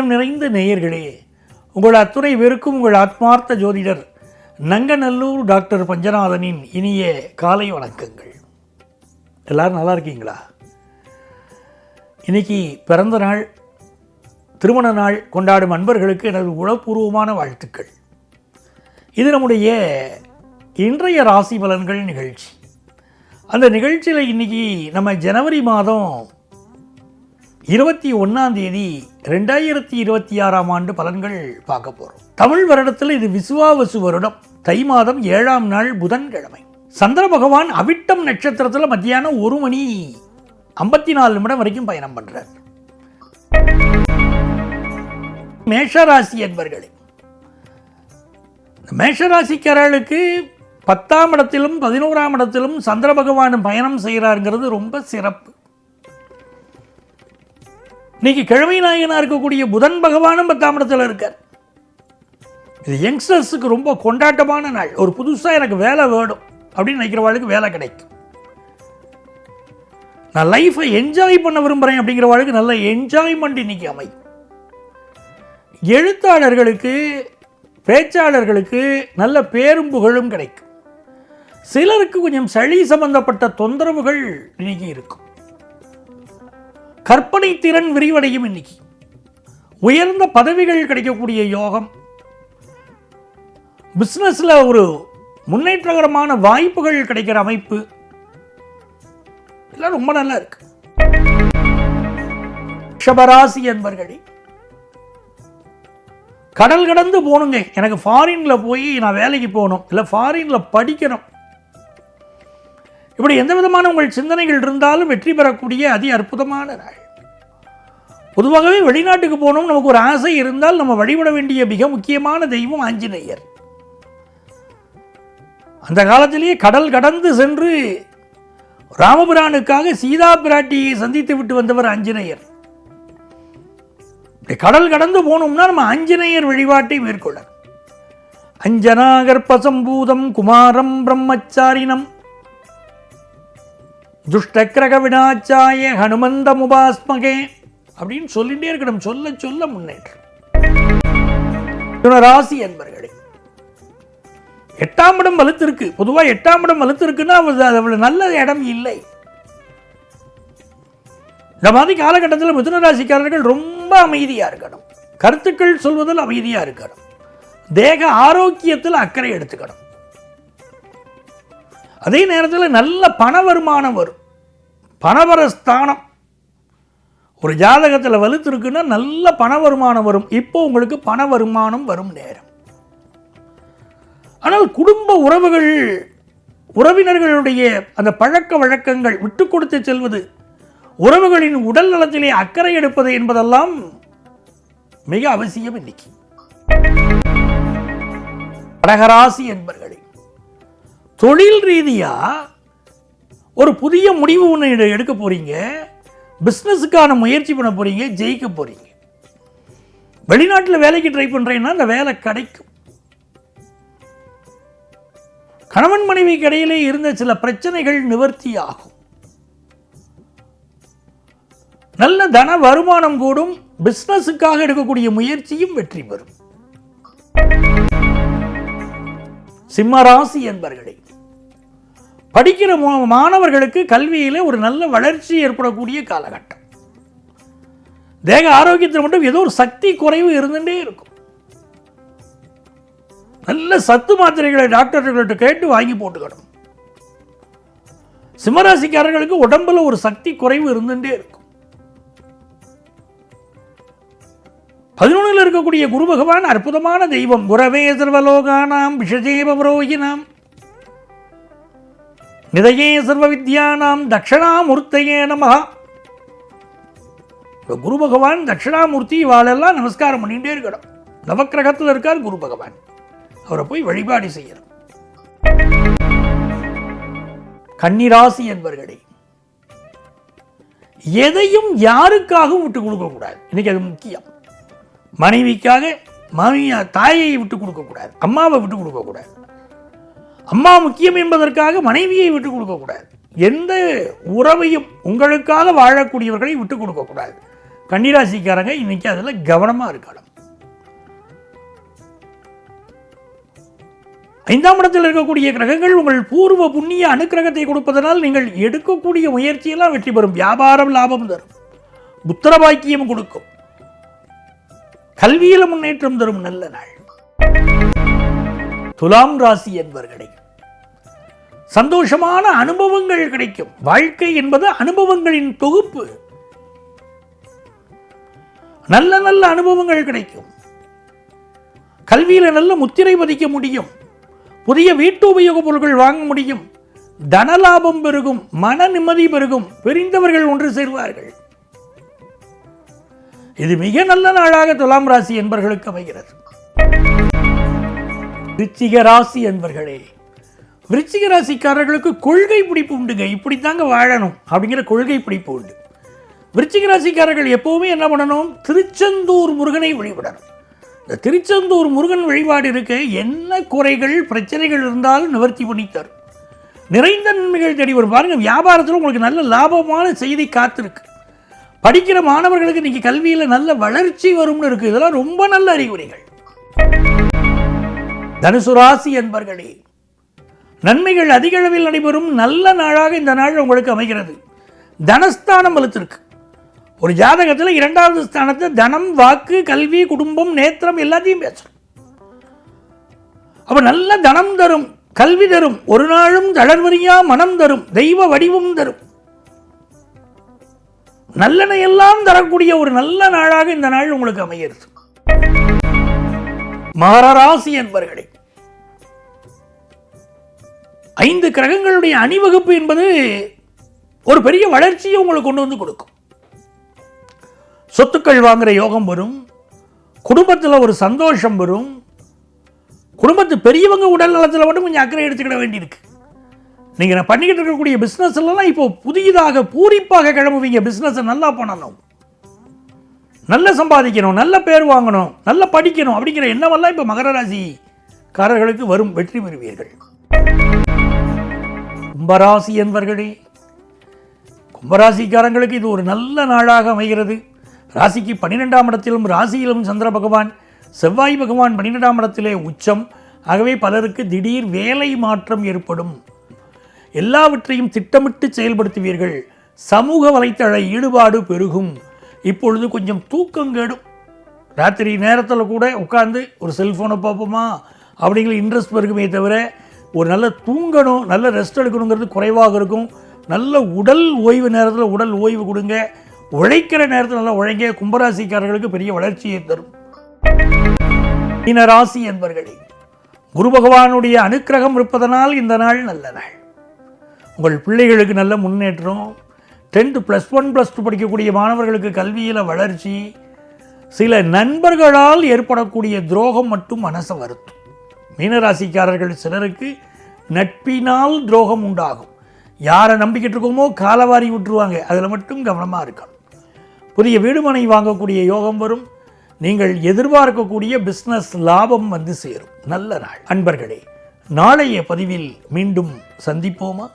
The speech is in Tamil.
மனம் நிறைந்த நேயர்களே, உங்கள் அத்துணை பேருக்கும் உங்கள் ஆத்மார்த்த ஜோதிடர் நங்கநல்லூர் டாக்டர் பஞ்சநாதனின் இனிய காலை வணக்கங்கள். எல்லாரும் நல்லா இருக்கீங்களா? இன்னைக்கு பிறந்த நாள், திருமண நாள் கொண்டாடும் அன்பர்களுக்கு எனது உளப்பூர்வமான வாழ்த்துக்கள். இது நம்முடைய இன்றைய ராசி பலன்கள் நிகழ்ச்சி. அந்த நிகழ்ச்சியில் இன்றைக்கி நம்ம ஜனவரி மாதம் 21 2026 ஆண்டு பலன்கள் பார்க்க போகிறோம். தமிழ் வருடத்தில் இது விசுவாவசு வருடம், தை மாதம் 7ஆம் நாள் புதன்கிழமை. சந்திர பகவான் அவிட்டம் நட்சத்திரத்தில் மத்தியானம் 1:54 வரைக்கும் பயணம் பண்ணுறார். மேஷராசி என்பர்களே, மேஷராசிக்காரர்களுக்கு 10ஆம் இடத்திலும் 11ஆம் இடத்திலும் சந்திர பகவான் பயணம் செய்கிறாருங்கிறது ரொம்ப சிறப்பு. இன்னைக்கு கிழமை நாயகனாக இருக்கக்கூடிய புதன் பகவானும் 10ஆம் இடத்துல இருக்கார். இது யங்ஸ்டர்ஸுக்கு ரொம்ப கொண்டாட்டமான நாள். ஒரு புதுசாக எனக்கு வேலை வேணும் அப்படின்னு நினைக்கிறவாளுக்கு வேலை கிடைக்கும். நான் லைஃப்பை என்ஜாய் பண்ண விரும்புகிறேன் அப்படிங்கிறவாளுக்கு நல்ல என்ஜாய்மெண்ட் இன்னைக்கு அமையும். எழுத்தாளர்களுக்கு, பேச்சாளர்களுக்கு நல்ல பேரும் புகழும் கிடைக்கும். சிலருக்கு கொஞ்சம் சளி சம்பந்தப்பட்ட தொந்தரவுகள் இன்னைக்கு இருக்கும். கற்பனை திறன் விரிவடையும். இன்னைக்கு உயர்ந்த பதவிகள் கிடைக்கக்கூடிய யோகம், பிஸ்னஸில் ஒரு முன்னேற்றகரமான வாய்ப்புகள் கிடைக்கிற அமைப்பு எல்லாம் ரொம்ப நல்லா இருக்கு. ரிஷபராசி என்பர்களே, கடல் கடந்து போகணுங்க, எனக்கு ஃபாரினில் போய் நான் வேலைக்கு போகணும், இல்லை ஃபாரினில் படிக்கணும், இப்படி எந்த விதமான உங்கள் சிந்தனைகள் இருந்தாலும் வெற்றி பெறக்கூடிய அதி அற்புதமான நாள். பொதுவாகவே வெளிநாட்டுக்கு போகணும் நமக்கு ஒரு ஆசை இருந்தால் நம்ம வழிபட வேண்டிய மிக முக்கியமான தெய்வம் ஆஞ்சநேயர். அந்த காலத்திலேயே கடல் கடந்து சென்று ராமபிரானுக்காக சீதா பிராட்டியை சந்தித்து விட்டு வந்தவர் ஆஞ்சநேயர். கடல் கடந்து போகணும்னா நம்ம ஆஞ்சநேயர் வழிபாட்டை மேற்கொள்ள. அஞ்சனாகர்பசம்பூதம் குமாரம் பிரம்மச்சாரினம் துஷ்டக்கிரக வினாச்சாய ஹனுமந்த முபாஸ்மகே அப்படின்னு சொல்லிட்டே இருக்கணும். சொல்ல சொல்ல முன்னேற்றம். ராசி என்பர்களே, 8ஆம் இடம் வலுத்திருக்கு. பொதுவாக 8ஆம் இடம் வலுத்திருக்குன்னா அவ்வளவு நல்ல இடம் இல்லை. இந்த மாதிரி காலகட்டத்தில் மிதுன ராசிக்காரர்கள் ரொம்ப அமைதியாக இருக்கணும். கருத்துக்கள் சொல்வதில் அமைதியாக இருக்கணும். தேக ஆரோக்கியத்தில் அக்கறை எடுத்துக்கணும். அதே நேரத்தில் நல்ல பண வருமானம் வரும். பணவர ஸ்தானம் ஒரு ஜாதகத்தில் வலுத்திருக்குன்னா நல்ல பண வருமானம் வரும். இப்போ உங்களுக்கு பண வருமானம் வரும் நேரம். ஆனால் குடும்ப உறவுகள், உறவினர்களுடைய அந்த பழக்க வழக்கங்கள், விட்டு கொடுத்து செல்வது, உறவுகளின் உடல் நலத்திலே அக்கறை எடுப்பது என்பதெல்லாம் மிக அவசியம். இன்னைக்கு கடகராசி என்பர்களே, தொழில் ரீதியாக ஒரு புதிய முடிவு ஒன்று எடுக்க போறீங்க. பிஸ்னஸுக்கான முயற்சி பண்ண போறீங்க, ஜெயிக்க போறீங்க. வெளிநாட்டில் வேலைக்கு ட்ரை பண்றீங்கன்னா அந்த வேலை கிடைக்கும். கணவன் மனைவிக்கு இடையிலே இருந்த சில பிரச்சனைகள் நிவர்த்தி ஆகும். நல்ல தன வருமானம் கூடும். பிஸ்னஸுக்காக எடுக்கக்கூடிய முயற்சியும் வெற்றி பெறும். சிம்மராசி என்பர்களே, படிக்கிற மாணவர்களுக்கு கல்வியில் ஒரு நல்ல வளர்ச்சி ஏற்படக்கூடிய காலகட்டம். தேக ஆரோக்கியத்தில் மட்டும் ஏதோ ஒரு சக்தி குறைவு இருந்துட்டே இருக்கும். நல்ல சத்து மாத்திரைகளை டாக்டர்கள்ட்ட கேட்டு வாங்கி போட்டுக்கணும். சிம்மராசிக்காரர்களுக்கு உடம்புல ஒரு சக்தி குறைவு இருந்துட்டே இருக்கும். 11 இருக்கக்கூடிய குரு பகவான் அற்புதமான தெய்வம். குரவே சர்வலோகானாம் விஷஜேபரோகினாம் நிதையே சர்வ வித்யானாம் தட்சிணாமூர்த்தையே நமஹ. குரு பகவான் தட்சிணாமூர்த்தி, இவாளெல்லாம் நமஸ்காரம் பண்ணிகிட்டே இருக்கணும். நவக்கிரகத்தில் இருக்கார் குரு பகவான், அவரை போய் வழிபாடு செய்யணும். கன்னிராசி என்பர்களே, எதையும் யாருக்காகவும் விட்டு கொடுக்கக்கூடாது. இன்னைக்கு அது முக்கியம். மனைவிக்காக தாயை விட்டு கொடுக்கக்கூடாது, அம்மாவை விட்டு கொடுக்கக்கூடாது. அம்மா முக்கியம் என்பதற்காக மனைவியை விட்டு கொடுக்கக்கூடாது. எந்த உறவையும் உங்களுக்காக வாழக்கூடியவர்களை விட்டு கொடுக்கக்கூடாது. கன்னிராசிக்காரங்க இன்னைக்கு அதில் கவனமாக இருக்கணும். 5ஆம் இடத்தில் இருக்கக்கூடிய கிரகங்கள் உங்கள் பூர்வ புண்ணிய அனுக்கிரகத்தை கொடுப்பதனால் நீங்கள் எடுக்கக்கூடிய முயற்சியெல்லாம் வெற்றி பெறும். வியாபாரம் லாபம் தரும், புத்திர பாக்கியம் கொடுக்கும், கல்வியில முன்னேற்றம் தரும் நல்ல நாள். துலாம் ராசி என்பவர்களே, சந்தோஷமான அனுபவங்கள் கிடைக்கும். வாழ்க்கை என்பது அனுபவங்களின் தொகுப்பு. நல்ல நல்ல அனுபவங்கள் கிடைக்கும். கல்வியில நல்ல முத்திரை பதிக்க முடியும். புதிய வீட்டு உபயோக பொருட்கள் வாங்க முடியும். தனலாபம் பெருகும், மன நிம்மதி பெருகும், பிரிந்தவர்கள் ஒன்று சேர்வார்கள். இது மிக நல்ல நாளாக துலாம் ராசி என்பவர்களுக்கு அமைகிறது. விருச்சிக ராசி என்பவர்களே, விருச்சிக ராசிக்காரர்களுக்கு கொள்கை பிடிப்பு உண்டுங்க. இப்படித்தாங்க வாழணும் அப்படிங்கிற கொள்கை பிடிப்பு உண்டு. விருச்சிக ராசிக்காரர்கள் எப்பவுமே என்ன பண்ணணும்? திருச்செந்தூர் முருகனை வழிபடணும். இந்த திருச்செந்தூர் முருகன் வழிபாடு இருக்க என்ன குறைகள் பிரச்சனைகள் இருந்தாலும் நிவர்த்தி பண்ணி தரும். நிறைந்த நன்மைகள் தேடி வரும். பாருங்க, வியாபாரத்தில் உங்களுக்கு நல்ல லாபமான செய்தி காத்திருக்கு. படிக்கிற மாணவர்களுக்கு இன்னைக்கு கல்வியில் நல்ல வளர்ச்சி வரும்னு இருக்கு. இதெல்லாம் ரொம்ப நல்ல அறிகுறிகள். தனுசு ராசி என்பவர்களே, நன்மைகள் அதிக அளவில் நடைபெறும் நல்ல நாளாக இந்த நாள் உங்களுக்கு அமைகிறது. தனஸ்தானம் வலுத்திருக்கு. ஒரு ஜாதகத்தில் 2வது ஸ்தானத்தை தனம், வாக்கு, கல்வி, குடும்பம், நேத்திரம் எல்லாத்தையும் பேசும். அப்ப நல்ல தனம் தரும், கல்வி தரும், ஒரு நாளும் தளர்வறியா மனம் தரும், தெய்வ வடிவம் தரும், நல்லனை எல்லாம் தரக்கூடிய ஒரு நல்ல நாளாக இந்த நாள் உங்களுக்கு அமைகிறது. மகர ராசி என்பவர்களே, 5 கிரகங்களுடைய அணிவகுப்பு என்பது ஒரு பெரிய வளர்ச்சியை உங்களுக்கு கொண்டு வந்து கொடுக்கும். சொத்துக்கள் வாங்குற யோகம் வரும். குடும்பத்தில் ஒரு சந்தோஷம் வரும். குடும்பத்து பெரியவங்க உடல் நலத்தில் மட்டும் கொஞ்சம் அக்கறை எடுத்துக்கிட வேண்டியிருக்கு. நீங்கள் பண்ணிக்கிட்டு இருக்கக்கூடிய பிஸ்னஸ் எல்லாம் இப்போ புதியதாக பூரிப்பாக கிளம்புவீங்க. பிஸ்னஸை நல்லா பண்ணணும், நல்லா சம்பாதிக்கணும், நல்ல பேர் வாங்கணும், நல்லா படிக்கணும் அப்படிங்கிற எண்ணமெல்லாம் இப்போ மகர ராசிக்காரர்களுக்கு வரும். வெற்றி பெறுவீர்கள். கும்பராசி என்பவர்களே, கும்பராசிக்காரங்களுக்கு இது ஒரு நல்ல நாளாக அமைகிறது. ராசிக்கு 12ஆம் இடத்திலும் ராசியிலும் சந்திர பகவான், செவ்வாய் பகவான் 12ஆம் இடத்திலே உச்சம். ஆகவே பலருக்கு திடீர் வேலை மாற்றம் ஏற்படும். எல்லாவற்றையும் திட்டமிட்டு செயல்படுத்துவீர்கள். சமூக வலைத்தள ஈடுபாடு பெருகும். இப்பொழுது கொஞ்சம் தூக்கம் கெடும். ராத்திரி நேரத்தில் கூட உட்கார்ந்து ஒரு செல்ஃபோனை பார்ப்போமா அப்படிங்கிற இன்ட்ரெஸ்ட் பெருகுமே தவிர ஒரு நல்ல தூங்கணும், நல்ல ரெஸ்ட் எடுக்கணுங்கிறது குறைவாக இருக்கும். நல்ல உடல் ஓய்வு நேரத்தில் உடல் ஓய்வு கொடுங்க. உழைக்கிற நேரத்தில் நல்லா உழைங்க. கும்பராசிக்காரர்களுக்கு பெரிய வளர்ச்சியை தரும். மீனராசி என்பவர்களே, குரு பகவானுடைய அனுக்கிரகம் இருப்பதனால் இந்த நாள் நல்ல நாள். உங்கள் பிள்ளைகளுக்கு நல்ல முன்னேற்றம். 10th +1 +2 படிக்கக்கூடிய மாணவர்களுக்கு கல்வியில் வளர்ச்சி. சில நண்பர்களால் ஏற்படக்கூடிய துரோகம் மட்டும் மனசை வருத்தும். மீனராசிக்காரர்கள் சிலருக்கு நட்பினால் துரோகம் உண்டாகும். யாரை நம்பிக்கிட்டு இருக்கோமோ காலவாரி விட்டுருவாங்க. அதில் மட்டும் கவனமாக இருக்கணும். புதிய வீடுமனை வாங்கக்கூடிய யோகம் வரும். நீங்கள் எதிர்பார்க்கக்கூடிய பிஸ்னஸ் லாபம் வந்து சேரும். நல்ல நாள். அன்பர்களே, நாளைய பதிவில் மீண்டும் சந்திப்போமா?